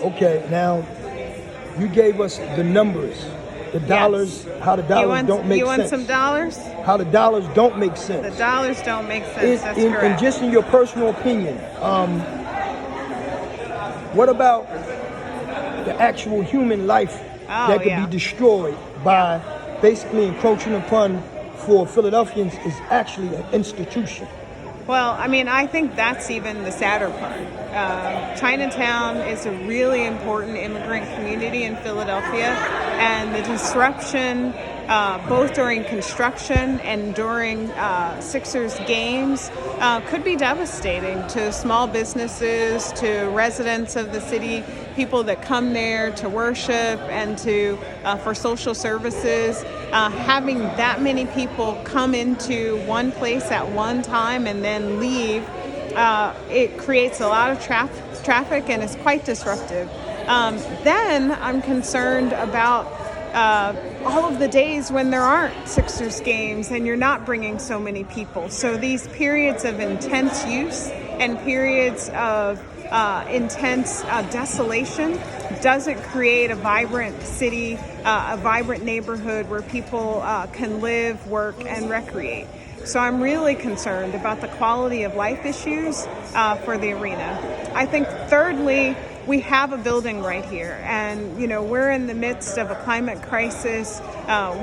Okay, now you gave us the numbers, the dollars, how the dollars don't make sense. You want some dollars? How the dollars don't make sense. The dollars don't make sense. That's correct. And just in your personal opinion, what about the actual human life that could be destroyed by basically encroaching upon, for Philadelphians, is actually an institution? Well, I mean, I think that's even the sadder part. Chinatown is a really important immigrant community in Philadelphia, and the disruption, both during construction and during Sixers games, could be devastating to small businesses, to residents of the city, people that come there to worship and to for social services. Having that many people come into one place at one time and then leave, it creates a lot of traffic and is quite disruptive. Then I'm concerned about all of the days when there aren't Sixers games and you're not bringing so many people. So these periods of intense use and periods of intense desolation doesn't create a vibrant city, a vibrant neighborhood where people can live, work, and recreate. So I'm really concerned about the quality of life issues for the arena. I think thirdly, we have a building right here, and we're in the midst of a climate crisis.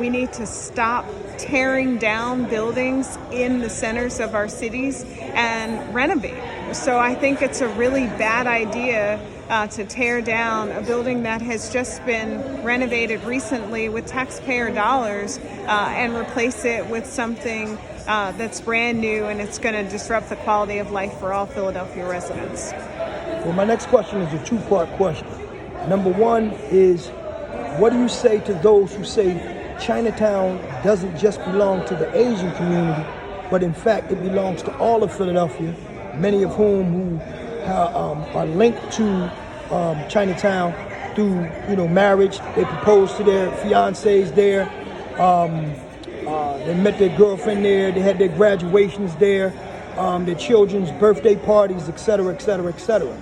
We need to stop tearing down buildings in the centers of our cities and renovate. So I think it's a really bad idea to tear down a building that has just been renovated recently with taxpayer dollars and replace it with something that's brand new, and it's going to disrupt the quality of life for all Philadelphia residents. Well, my next question is a two-part question. Number one is, what do you say to those who say Chinatown doesn't just belong to the Asian community, but in fact it belongs to all of Philadelphia, many of whom are linked to Chinatown through marriage. They proposed to their fiancés there. They met their girlfriend there. They had their graduations there, their children's birthday parties, etc., etc., etc.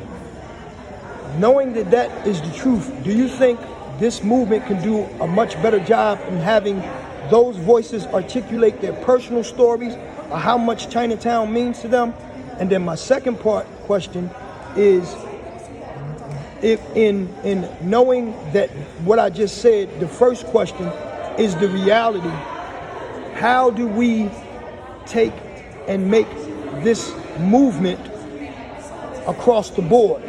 Knowing that that is the truth, do you think this movement can do a much better job in having those voices articulate their personal stories of how much Chinatown means to them? And then my second part question is, if in knowing that what I just said, the first question is the reality, how do we take and make this movement across the board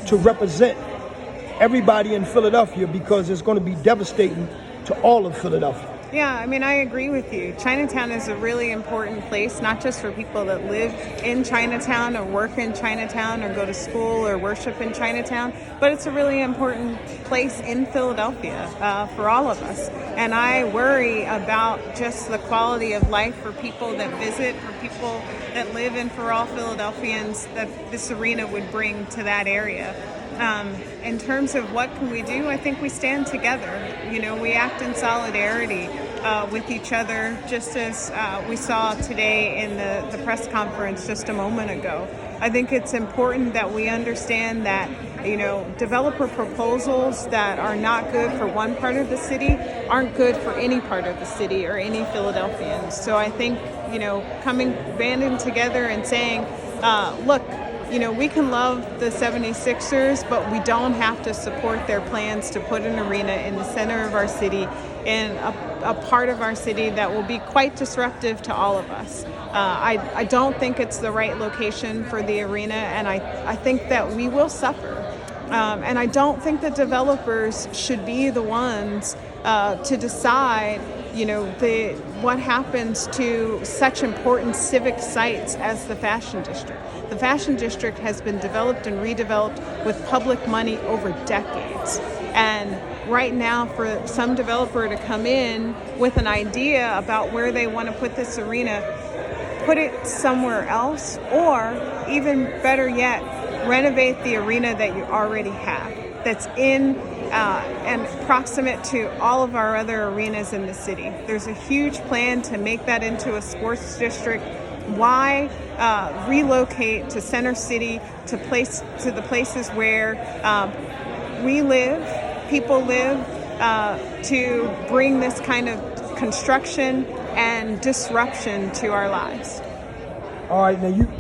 to represent everybody in Philadelphia, because it's going to be devastating to all of Philadelphia? Yeah, I mean, I agree with you. Chinatown is a really important place, not just for people that live in Chinatown or work in Chinatown or go to school or worship in Chinatown, but it's a really important place in Philadelphia for all of us. And I worry about just the quality of life for people that visit, for people that live, and for all Philadelphians that this arena would bring to that area. In terms of what can we do, I think we stand together. We act in solidarity with each other, just as we saw today in the press conference just a moment ago. I think it's important that we understand that, developer proposals that are not good for one part of the city aren't good for any part of the city or any Philadelphians. So I think, banding together and saying, look, we can love the 76ers, but we don't have to support their plans to put an arena in the center of our city, in a part of our city that will be quite disruptive to all of us. I don't think it's the right location for the arena, and I think that we will suffer. And I don't think that developers should be the ones to decide what happens to such important civic sites as the Fashion District. The Fashion District has been developed and redeveloped with public money over decades. And right now, for some developer to come in with an idea about where they want to put this arena, put it somewhere else, or even better yet, renovate the arena that you already have, that's in and proximate to all of our other arenas in the city. There's a huge plan to make that into a sports district. Why relocate to Center City, to the places where people live to bring this kind of construction and disruption to our lives. All right, now